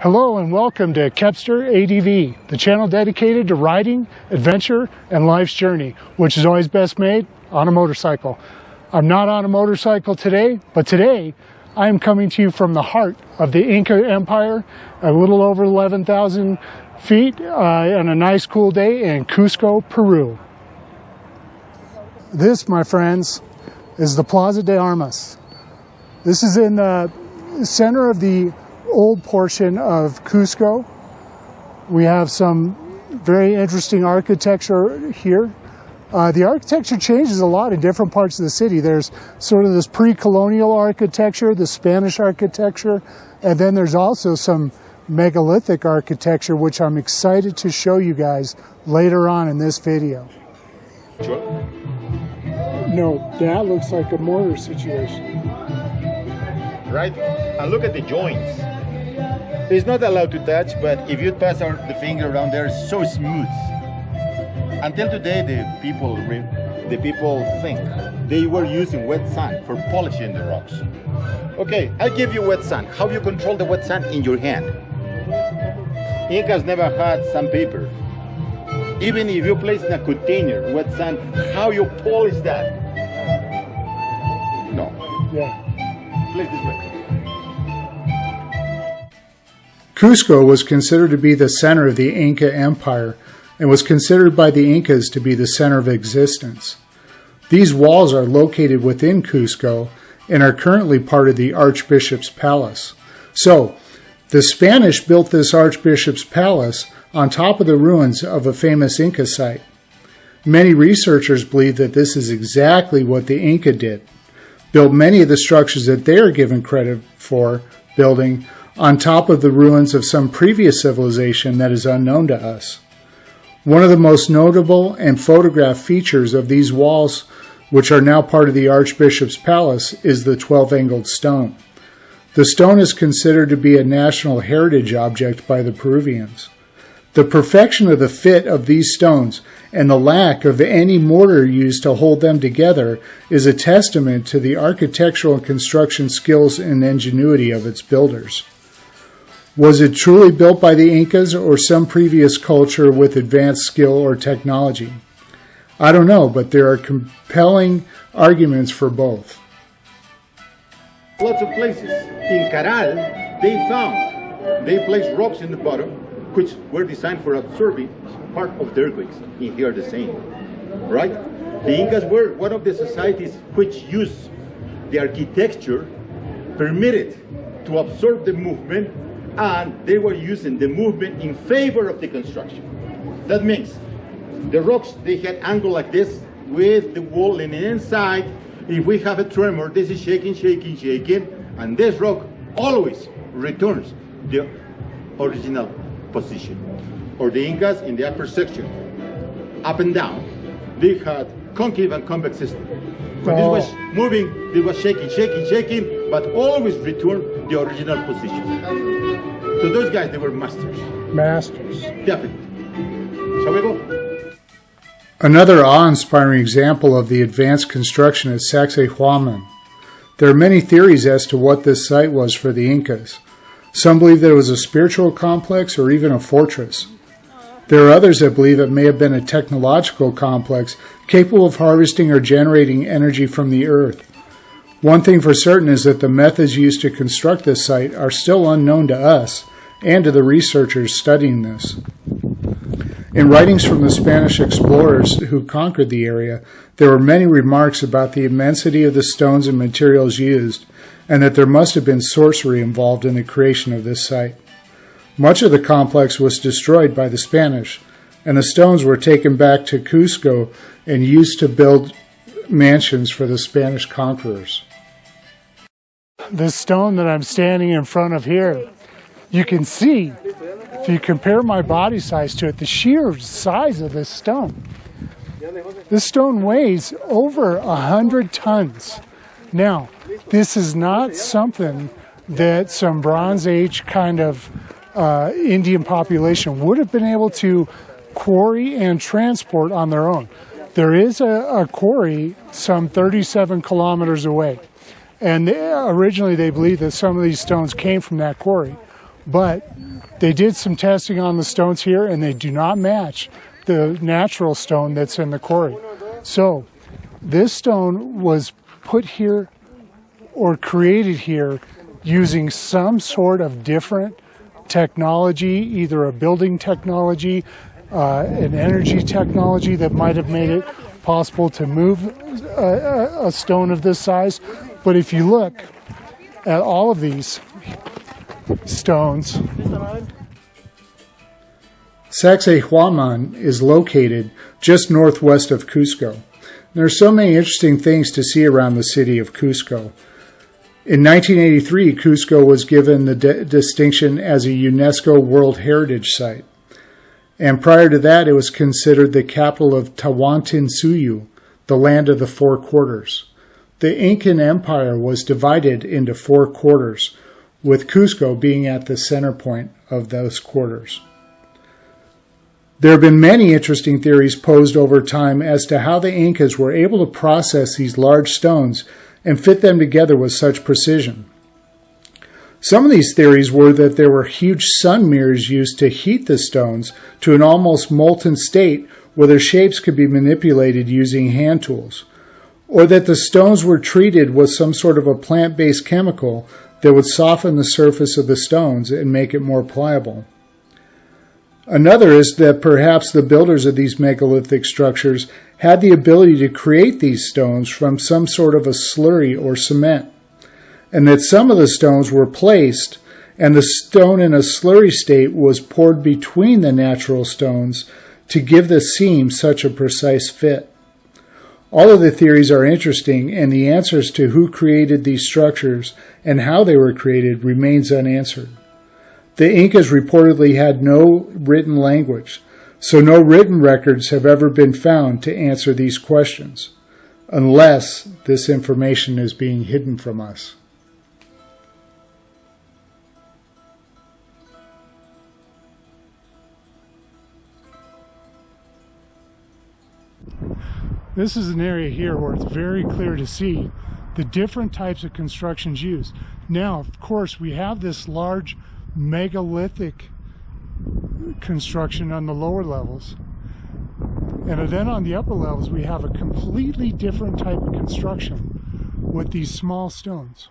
Hello and welcome to Kepster ADV, the channel dedicated to riding, adventure, and life's journey, which is always best made on a motorcycle. I'm not on a motorcycle today, but today I am coming to you from the heart of the Inca Empire, a little over 11,000 feet on a nice cool day in Cusco, Peru. This, my friends, is the Plaza de Armas. This is in the center of the old portion of Cusco. We have some very interesting architecture here. The architecture changes a lot in different parts of the city. There's sort of this pre-colonial architecture, the Spanish architecture, and then there's also some megalithic architecture, which I'm excited to show you guys later on in this video. No, that looks like a mortar situation. Right? And look at the joints. It's not allowed to touch, but if you pass the finger around there, it's so smooth. Until today, the people think they were using wet sand for polishing the rocks. Okay, I'll give you wet sand. How you control the wet sand? In your hand. Incas never had sandpaper. Even if you place in a container wet sand, how you polish that? No. Yeah. Place this way. Cusco was considered to be the center of the Inca Empire and was considered by the Incas to be the center of existence. These walls are located within Cusco and are currently part of the Archbishop's Palace. So, the Spanish built this Archbishop's Palace on top of the ruins of a famous Inca site. Many researchers believe that this is exactly what the Inca did, built many of the structures that they are given credit for building on top of the ruins of some previous civilization that is unknown to us. One of the most notable and photographed features of these walls, which are now part of the Archbishop's Palace, is the 12-angled stone. The stone is considered to be a national heritage object by the Peruvians. The perfection of the fit of these stones and the lack of any mortar used to hold them together is a testament to the architectural and construction skills and ingenuity of its builders. Was it truly built by the Incas or some previous culture with advanced skill or technology? I don't know, but there are compelling arguments for both. Lots of places. In Caral, they placed rocks in the bottom, which were designed for absorbing part of the earthquakes. In here the same, right? The Incas were one of the societies which used the architecture permitted to absorb the movement, and they were using the movement in favor of the construction. That means the rocks, they had angle like this with the wall in the inside. If we have a tremor, this is shaking, shaking, shaking, and this rock always returns the original position. Or the Incas in the upper section, up and down, they had concave and convex system. When this was moving, they was shaking, shaking, shaking, but always returned the original position. So those guys, they were masters. Masters. Definitely. Shall we go? Another awe-inspiring example of the advanced construction is Sacsayhuaman. There are many theories as to what this site was for the Incas. Some believe that it was a spiritual complex or even a fortress. There are others that believe it may have been a technological complex capable of harvesting or generating energy from the earth. One thing for certain is that the methods used to construct this site are still unknown to us and to the researchers studying this. In writings from the Spanish explorers who conquered the area, there were many remarks about the immensity of the stones and materials used, and that there must have been sorcery involved in the creation of this site. Much of the complex was destroyed by the Spanish, and the stones were taken back to Cusco and used to build mansions for the Spanish conquerors. This stone that I'm standing in front of here, you can see, if you compare my body size to it, the sheer size of this stone. This stone weighs over 100 tons. Now, this is not something that some Bronze Age kind of Indian population would have been able to quarry and transport on their own. There is a quarry some 37 kilometers away, and originally they believed that some of these stones came from that quarry. But they did some testing on the stones here, and they do not match the natural stone that's in the quarry. So this stone was put here or created here using some sort of different technology, either a building technology, an energy technology that might have made it possible to move a stone of this size. But if you look at all of these stones, Sacsayhuaman is located just northwest of Cusco. There are so many interesting things to see around the city of Cusco. In 1983, Cusco was given the distinction as a UNESCO World Heritage Site. And prior to that, it was considered the capital of Tawantinsuyu, the land of the four quarters. The Incan Empire was divided into four quarters, with Cusco being at the center point of those quarters. There have been many interesting theories posed over time as to how the Incas were able to process these large stones and fit them together with such precision. Some of these theories were that there were huge sun mirrors used to heat the stones to an almost molten state where their shapes could be manipulated using hand tools, or that the stones were treated with some sort of a plant-based chemical that would soften the surface of the stones and make it more pliable. Another is that perhaps the builders of these megalithic structures had the ability to create these stones from some sort of a slurry or cement, and that some of the stones were placed and the stone in a slurry state was poured between the natural stones to give the seam such a precise fit. All of the theories are interesting, and the answers to who created these structures and how they were created remains unanswered. The Incas reportedly had no written language, so no written records have ever been found to answer these questions, unless this information is being hidden from us. This is an area here where it's very clear to see the different types of constructions used. Now, of course, we have this large megalithic construction on the lower levels, and then on the upper levels we have a completely different type of construction with these small stones.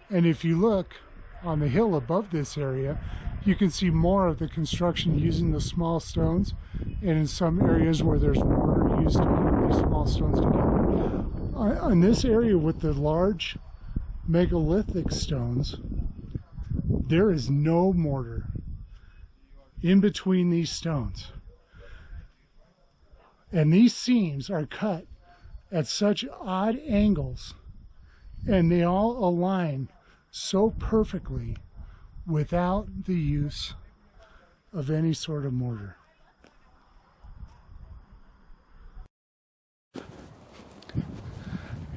And if you look on the hill above this area, you can see more of the construction using the small stones, and in some areas where there's mortar used to put these small stones together. On this area with the large megalithic stones, there is no mortar in between these stones. And these seams are cut at such odd angles, and they all align so perfectly without the use of any sort of mortar.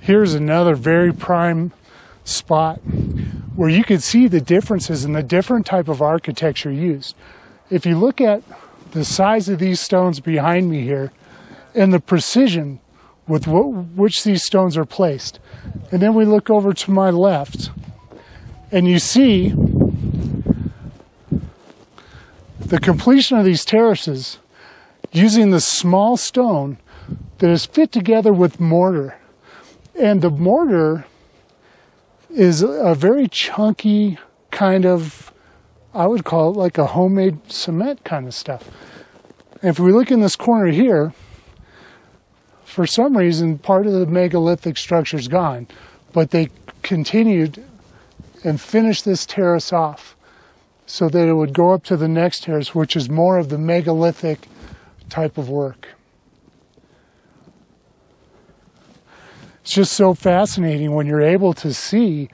Here's another very prime spot where you can see the differences in the different type of architecture used. If you look at the size of these stones behind me here and the precision with which these stones are placed, and then we look over to my left and you see the completion of these terraces using the small stone that is fit together with mortar. And the mortar is a very chunky kind of, I would call it like a homemade cement kind of stuff. And if we look in this corner here, for some reason part of the megalithic structure is gone, but they continued and finished this terrace off so that it would go up to the next terrace, which is more of the megalithic type of work. It's just so fascinating when you're able to see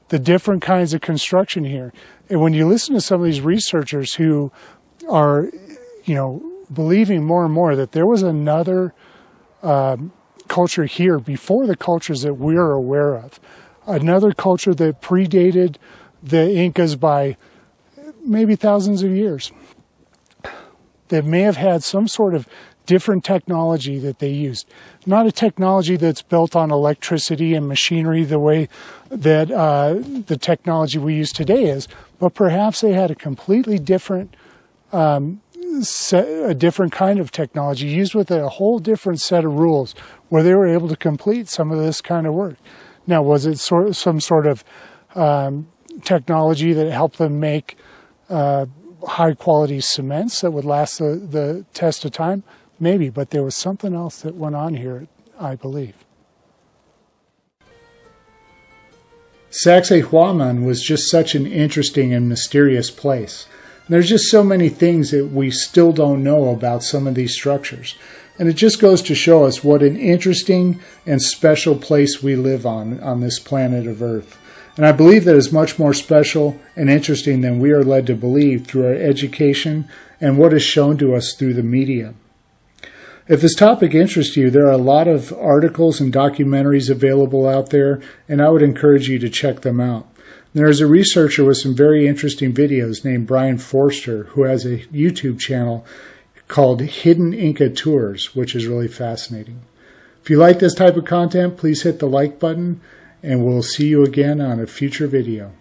the different kinds of construction here. And when you listen to some of these researchers who are, believing more and more that there was another culture here before the cultures that we're aware of, another culture that predated the Incas by maybe thousands of years, that may have had some sort of different technology that they used. Not a technology that's built on electricity and machinery the way that the technology we use today is, but perhaps they had a completely different a different kind of technology used with a whole different set of rules where they were able to complete some of this kind of work. Now, was it some sort of technology that helped them make high quality cements that would last the test of time? Maybe, but there was something else that went on here, I believe. Sacsayhuaman was just such an interesting and mysterious place. There's just so many things that we still don't know about some of these structures. And it just goes to show us what an interesting and special place we live on this planet of Earth. And I believe that is much more special and interesting than we are led to believe through our education and what is shown to us through the media. If this topic interests you, there are a lot of articles and documentaries available out there, and I would encourage you to check them out. There is a researcher with some very interesting videos named Brian Forster who has a YouTube channel called Hidden Inca Tours, which is really fascinating. If you like this type of content, please hit the like button, and we'll see you again on a future video.